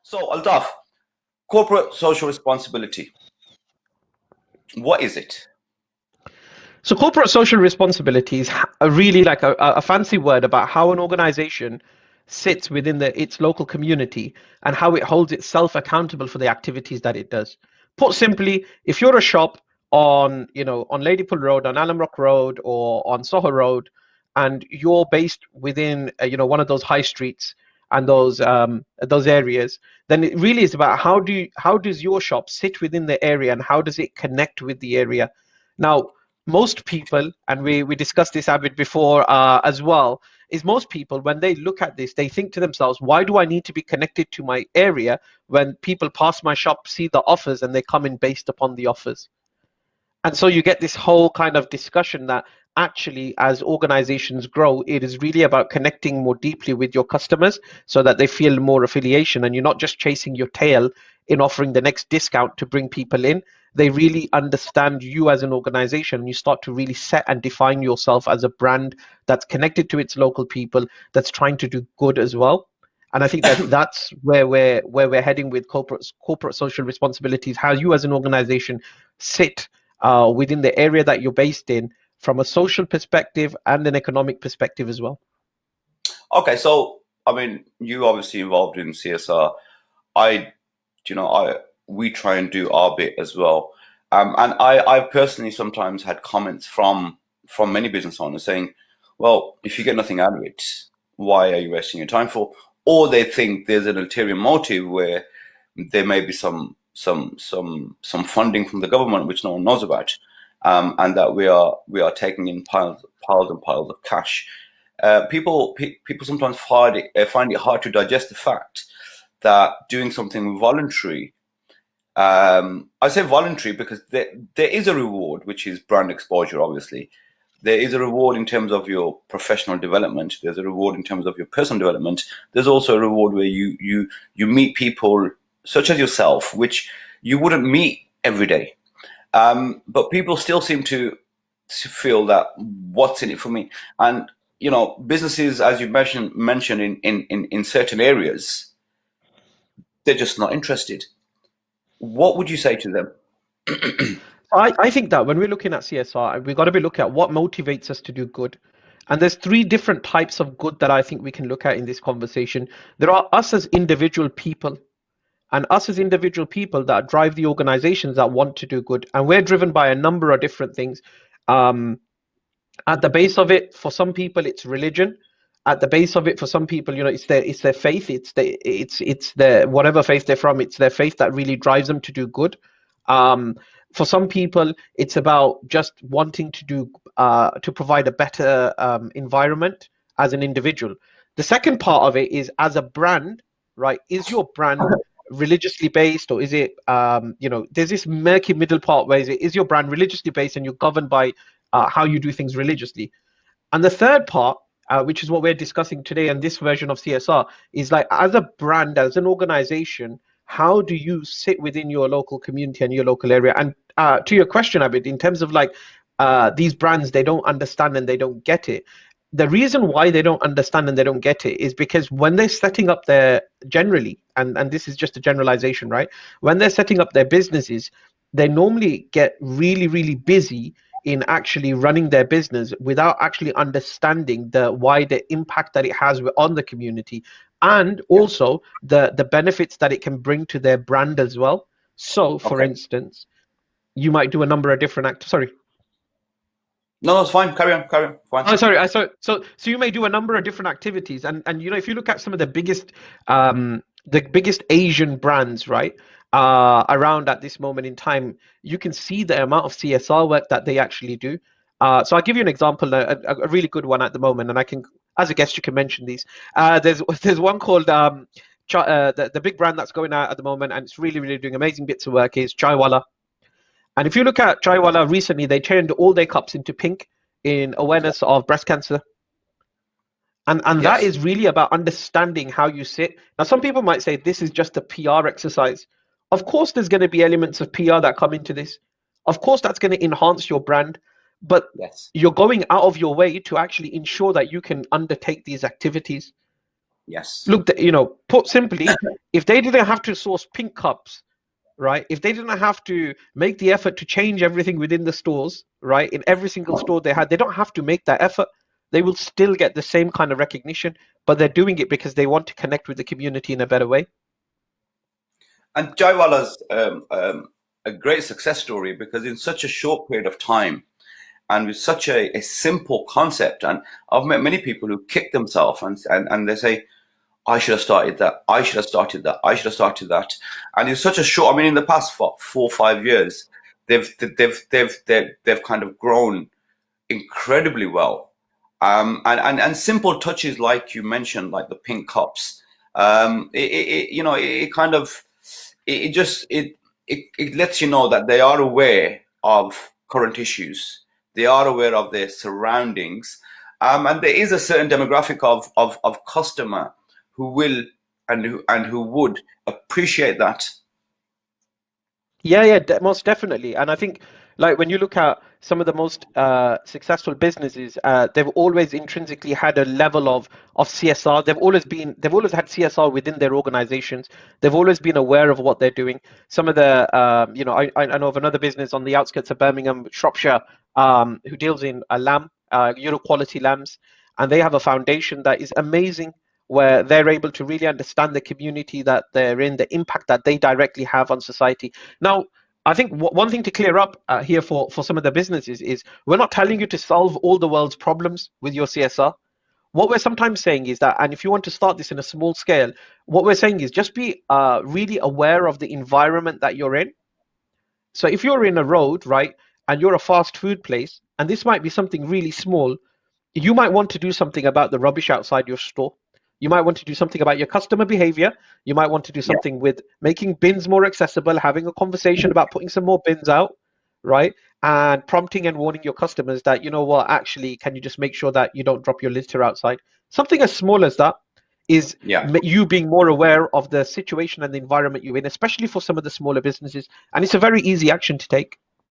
So, Altaf, corporate social responsibility. What is it? So corporate social responsibility is really like a fancy word about how an organization sits within its local community and how it holds itself accountable for the activities that it does. Put simply, if you're a shop on Ladypool Road, on Allenbrook Road, or on Soho Road, and you're based within one of those high streets and those areas, then it really is about how does your shop sit within the area and how does it connect with the area. Now, most people, and we discussed this a bit before as well, is most people when they look at this, they think to themselves, why do I need to be connected to my area when people pass my shop, see the offers, and they come in based upon the offers? And so you get this whole kind of discussion that actually, as organizations grow, it is really about connecting more deeply with your customers so that they feel more affiliation, and you're not just chasing your tail in offering the next discount to bring people in. They really understand you as an organization, and you start to really set and define yourself as a brand that's connected to its local people, that's trying to do good as well. And I think that's where we're heading with corporate social responsibilities. How you as an organization sit within the area that you're based in from a social perspective and an economic perspective as well. Okay, so I mean, you obviously involved in CSR. I, we try and do our bit as well. And I've personally sometimes had comments from many business owners saying, well, if you get nothing out of it, why are you wasting your time for? Or they think there's an ulterior motive where there may be some funding from the government which no one knows about, and that we are taking in piles and piles of cash. People sometimes find it hard to digest the fact that doing something voluntary. I say voluntary because there is a reward, which is brand exposure. Obviously, there is a reward in terms of your professional development. There's a reward in terms of your personal development. There's also a reward where you meet people such as yourself, which you wouldn't meet every day. But people still seem to feel that what's in it for me? And businesses, as you mentioned in certain areas, they're just not interested. What would you say to them? I think that when we're looking at CSR, we've got to be looking at what motivates us to do good. And there's three different types of good that I think we can look at in this conversation. There are us as individual people, and us as individual people that drive the organizations that want to do good. And we're driven by a number of different things. Um, at the base of it, for some people, it's religion. At the base of it, for some people, it's their faith. It's their whatever faith they're from. It's their faith that really drives them to do good. For some people, it's about just wanting to provide a better environment as an individual. The second part of it is as a brand, right? Is your brand religiously based, or is it there's this murky middle part where is your brand religiously based and you're governed by how you do things religiously? And the third part, which is what we're discussing today in this version of CSR, is like as a brand, as an organization, how do you sit within your local community and your local area? And to your question, Abid, in terms of like these brands, they don't understand and they don't get it. The reason why they don't understand and they don't get it is because when they're setting up their generally, and this is just a generalization, right? When they're setting up their businesses, they normally get really, really busy in actually running their business without actually understanding the wider impact that it has on the community, and also the benefits that it can bring to their brand as well. So, for Okay. instance, you might do a number of different sorry. No, it's fine. Carry on. Carry on. Fine. Oh, sorry. So you may do a number of different activities, and if you look at some of the biggest Asian brands, right, around at this moment in time, you can see the amount of CSR work that they actually do. So I'll give you an example, a really good one at the moment, and I can, as a guest, you can mention these. There's one called the big brand that's going out at the moment, and it's really, really doing amazing bits of work, is Jaiwalla. And if you look at Jaiwalla recently, they turned all their cups into pink in awareness of breast cancer. And that Yes. is really about understanding how you sit. Now, some people might say this is just a PR exercise. Of course, there's going to be elements of PR that come into this. Of course, that's going to enhance your brand, but Yes. you're going out of your way to actually ensure that you can undertake these activities. Yes. Look, you know, put simply, if they didn't have to source pink cups, right? If they didn't have to make the effort to change everything within the stores, right? In every single store they had, they don't have to make that effort. They will still get the same kind of recognition, but they're doing it because they want to connect with the community in a better way. And Jaiwalla's a great success story because in such a short period of time and with such a simple concept, and I've met many people who kick themselves and they say, I should have started that. I should have started that. I should have started that. And it's such a short. I mean, in the past 4 or 5 years, they've kind of grown incredibly well. And simple touches like you mentioned, like the pink cups. You know, it kind of it just it lets you know that they are aware of current issues. They are aware of their surroundings, and there is a certain demographic of customer who will and who would appreciate that. Yeah, yeah, most definitely. And I think, like, when you look at some of the most successful businesses, they've always intrinsically had a level of CSR. They've always had CSR within their organizations. They've always been aware of what they're doing. Some of the, you know, I know of another business on the outskirts of Birmingham, Shropshire, who deals in lamb, Euro quality lambs, and they have a foundation that is amazing, where they're able to really understand the community that they're in, the impact that they directly have on society. Now, I think one thing to clear up here for some of the businesses is we're not telling you to solve all the world's problems with your CSR. What we're sometimes saying is that, and if you want to start this in a small scale, what we're saying is just be really aware of the environment that you're in. So if you're in a road, right, and you're a fast food place, and this might be something really small, you might want to do something about the rubbish outside your store. You might want to do something about your customer behavior. You might want to do Yeah, something with making bins more accessible, having a conversation about putting some more bins out, right? And prompting and warning your customers that, you know what, actually, can you just make sure that you don't drop your litter outside? Something as small as that is yeah. you being more aware of the situation and the environment you're in, especially for some of the smaller businesses. And it's a very easy action to take.